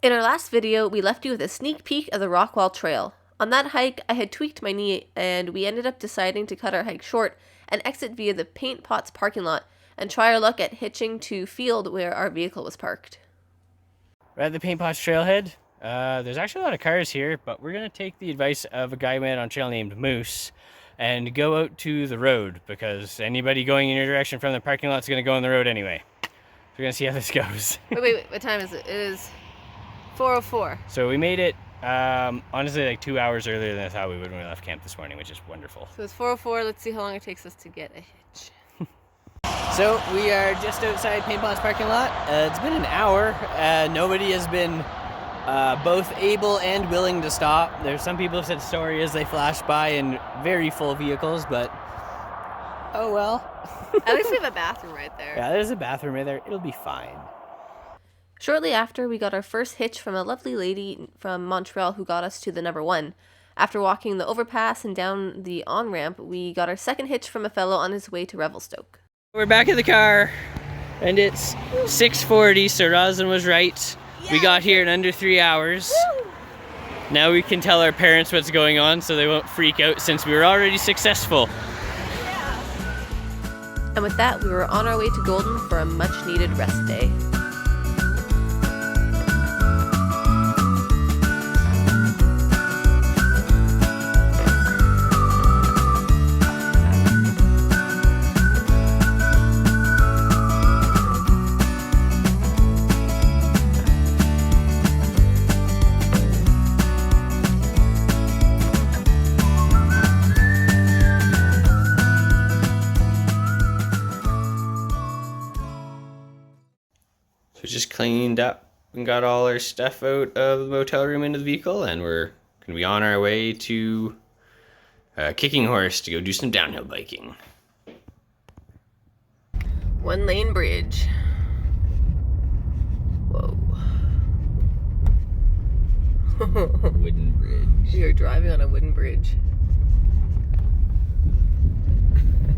In our last video, we left you with a sneak peek of the Rockwall Trail. On that hike, I had tweaked my knee, and we ended up deciding to cut our hike short and exit via the Paint Pots parking lot and try our luck at hitching to field where our vehicle was parked. We're at the Paint Pots trailhead. There's actually a lot of cars here, but we're going to take the advice of a guy we met on trail named Moose and go out to the road, because anybody going in your direction from the parking lot is going to go on the road anyway. So we're going to see how this goes. Wait, what time is it? It is 4:04. So we made it, honestly, like 2 hours earlier than I thought we would when we left camp this morning, which is wonderful. So it's 4:04. Let's see how long it takes us to get a hitch. So we are just outside Paint Pots parking lot. It's been an hour. Nobody has been both able and willing to stop. There's some people have said story as they flash by in very full vehicles, but oh well. At least we have a bathroom right there. Yeah, there's a bathroom right there. It'll be fine. Shortly after, we got our first hitch from a lovely lady from Montreal who got us to the number 1. After walking the overpass and down the on-ramp, we got our second hitch from a fellow on his way to Revelstoke. We're back in the car, and it's 6:40, so Roslyn was right. Yeah. We got here in under 3 hours. Woo! Now we can tell our parents what's going on so they won't freak out, since we were already successful. Yeah. And with that, we were on our way to Golden for a much-needed rest day. So we just cleaned up and got all our stuff out of the motel room into the vehicle, and we're going to be on our way to Kicking Horse to go do some downhill biking. 1-lane bridge. Whoa. Wooden bridge. We are driving on a wooden bridge.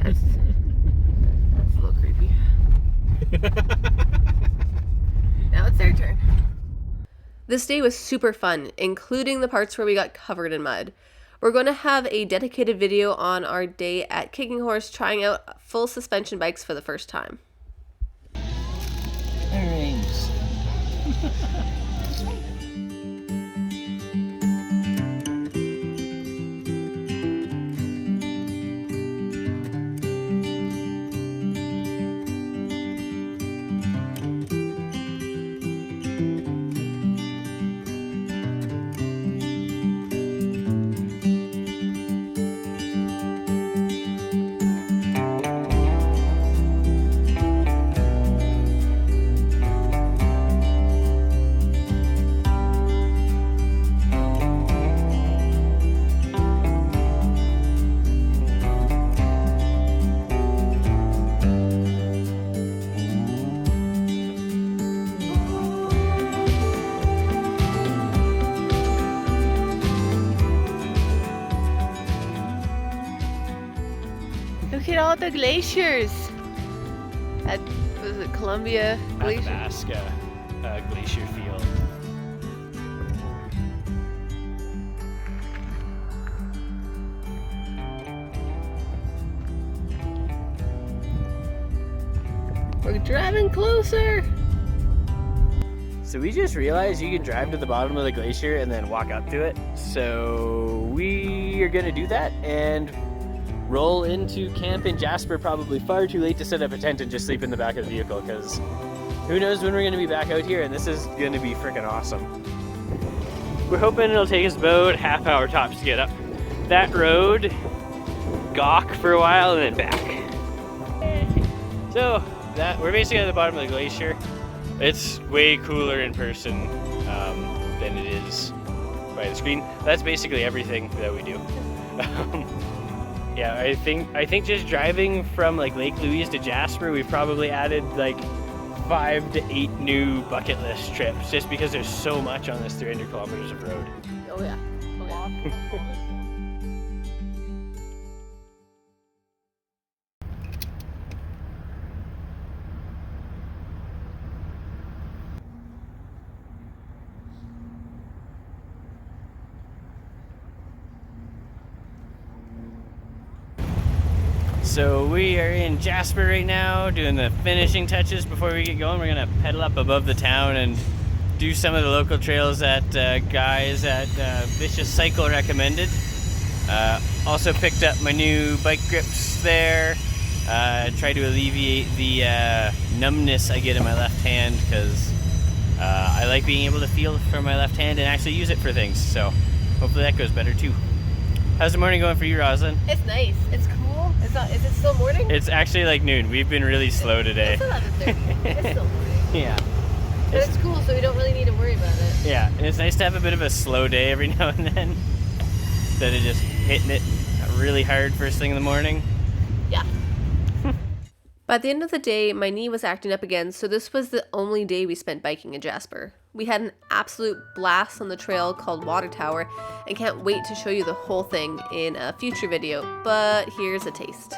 That's a little creepy. Now it's their turn. This day was super fun, including the parts where we got covered in mud. We're going to have a dedicated video on our day at Kicking Horse trying out full suspension bikes for the first time. It rains. Look at all the glaciers. At, was it Columbia Glacier? Athabasca glacier field. We're driving closer. So we just realized you can drive to the bottom of the glacier and then walk up to it. So we are gonna do that and roll into camp in Jasper, probably far too late to set up a tent and just sleep in the back of the vehicle, because who knows when we're gonna be back out here, and this is gonna be freaking awesome. We're hoping it'll take us about half hour tops to get up that road, gawk for a while, and then back. So we're basically at the bottom of the glacier. It's way cooler in person than it is by the screen. That's basically everything that we do. Yeah, I think just driving from like Lake Louise to Jasper, we've probably added like 5 to 8 new bucket list trips, just because there's so much on this 300 kilometers of road. Oh yeah. So we are in Jasper right now, doing the finishing touches before we get going. We're gonna pedal up above the town and do some of the local trails that guys at Vicious Cycle recommended. Also picked up my new bike grips there. Try to alleviate the numbness I get in my left hand, because I like being able to feel for my left hand and actually use it for things. So hopefully that goes better too. How's the morning going for you, Roslyn? It's nice. It's cool. Is it still morning? It's actually like noon. We've been really slow today. It's 11:30. It's still morning. Yeah. But it's cool, so we don't really need to worry about it. Yeah, and it's nice to have a bit of a slow day every now and then, instead of just hitting it really hard first thing in the morning. Yeah. By the end of the day, my knee was acting up again, so this was the only day we spent biking in Jasper. We had an absolute blast on the trail called Water Tower, and can't wait to show you the whole thing in a future video, but here's a taste.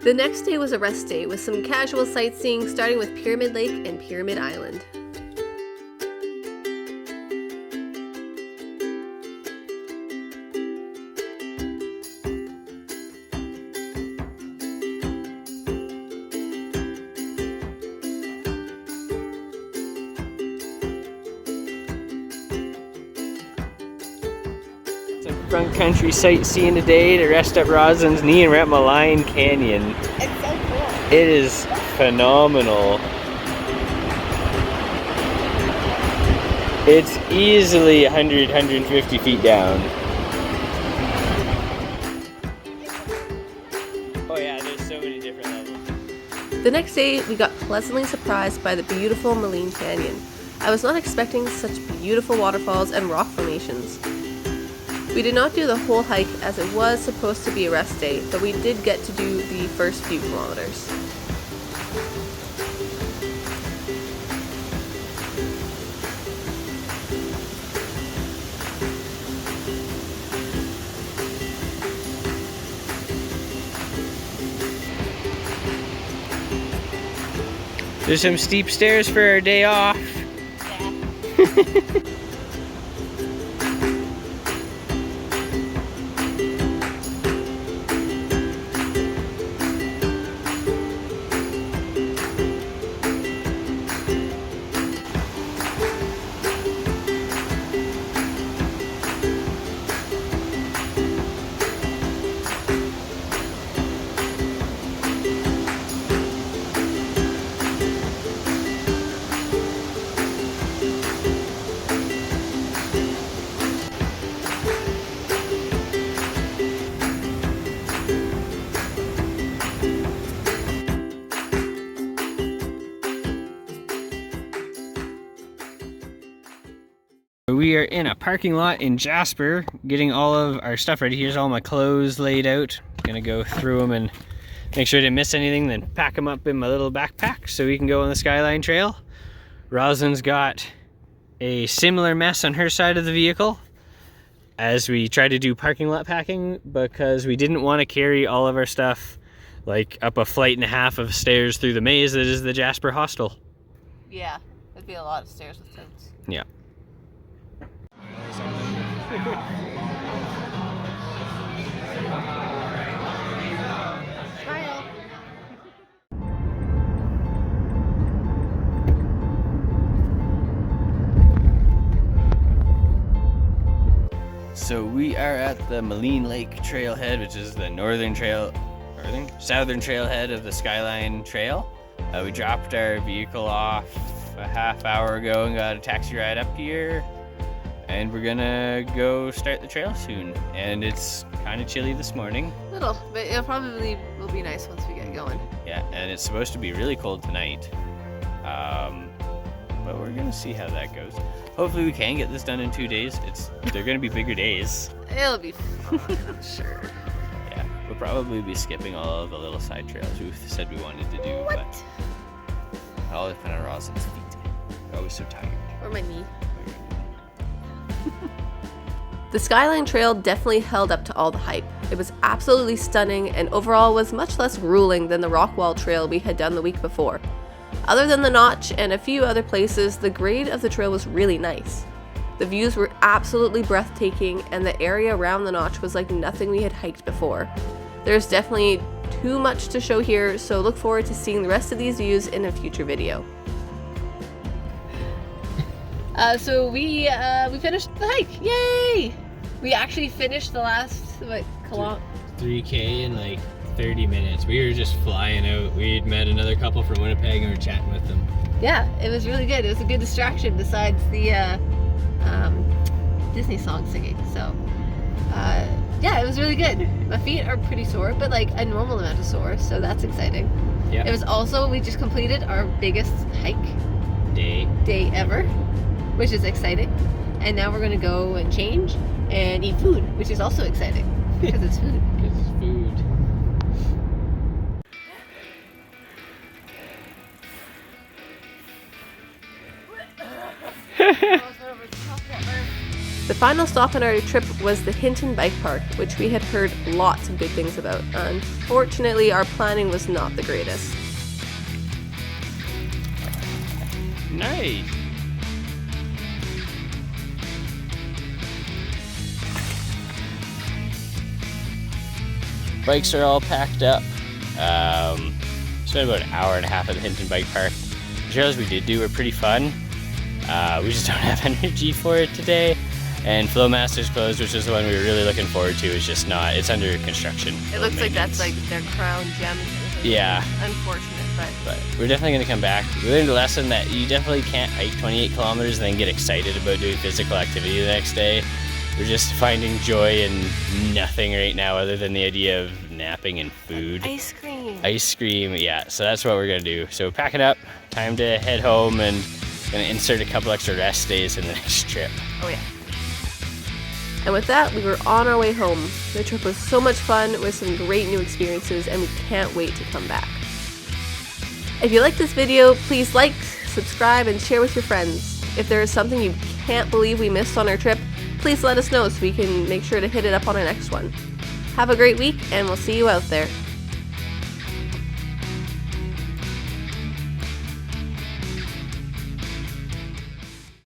The next day was a rest day with some casual sightseeing, starting with Pyramid Lake and Pyramid Island. Front country sightseeing today to rest up Roslyn's knee, and we're at Malign Canyon. It's so cool. It is phenomenal. It's easily 100, 150 feet down. Oh yeah, there's so many different levels. The next day, we got pleasantly surprised by the beautiful Malign Canyon. I was not expecting such beautiful waterfalls and rock formations. We did not do the whole hike as it was supposed to be a rest day, but we did get to do the first few kilometers. There's some steep stairs for our day off. Yeah. We are in a parking lot in Jasper, getting all of our stuff ready. Here's all my clothes laid out. Gonna go through them and make sure I didn't miss anything, then pack them up in my little backpack so we can go on the Skyline Trail. Rosalind's got a similar mess on her side of the vehicle as we try to do parking lot packing, because we didn't want to carry all of our stuff like up a flight and a half of stairs through the maze that is the Jasper Hostel. Yeah, it'd be a lot of stairs with totes. Yeah. Smile. So we are at the Malign Lake trailhead, which is the southern trailhead of the Skyline Trail. We dropped our vehicle off a half hour ago and got a taxi ride up here, and we're gonna go start the trail soon. And it's kind of chilly this morning. Little, but it probably will be nice once we get going. Yeah, and it's supposed to be really cold tonight. But we're gonna see how that goes. Hopefully we can get this done in 2 days. They're gonna be bigger days. It'll be fun, I'm sure. Yeah. We'll probably be skipping all of the little side trails we said we wanted to do. What? But all depends on Rosalind's feet. They're always so tired. Or my knee. The Skyline Trail definitely held up to all the hype. It was absolutely stunning and overall was much less grueling than the Rockwall Trail we had done the week before. Other than the notch and a few other places, the grade of the trail was really nice. The views were absolutely breathtaking and the area around the notch was like nothing we had hiked before. There's definitely too much to show here, so look forward to seeing the rest of these views in a future video. So we finished the hike. Yay! We actually finished the last 3K in like 30 minutes. We were just flying out. We'd met another couple from Winnipeg and we were chatting with them. Yeah, it was really good. It was a good distraction besides the Disney song singing. So yeah, it was really good. My feet are pretty sore, but like a normal amount of sore, so that's exciting. Yeah. It was also, we just completed our biggest hike day ever, which is exciting. And now we're gonna go and change and eat food, which is also exciting because it's food. Because it's food. The final stop on our trip was the Hinton Bike Park, which we had heard lots of good things about. Unfortunately, our planning was not the greatest. Nice. Bikes are all packed up. Spent about an hour and a half at the Hinton Bike Park. The trails we did do were pretty fun. We just don't have energy for it today. And Flowmaster's closed, which is the one we were really looking forward to. Is just not. It's under construction. It looks like that's like their crown gem. Yeah. Unfortunate, but we're definitely going to come back. We learned a lesson that you definitely can't hike 28 kilometers and then get excited about doing physical activity the next day. We're just finding joy in nothing right now other than the idea of napping and food. Ice cream. Ice cream, yeah. So that's what we're going to do. So packing up, time to head home, and going to insert a couple extra rest days in the next trip. Oh yeah. And with that, we were on our way home. The trip was so much fun with some great new experiences, and we can't wait to come back. If you like this video, please like, subscribe, and share with your friends. If there is something you can't believe we missed on our trip, please let us know so we can make sure to hit it up on our next one. Have a great week, and we'll see you out there.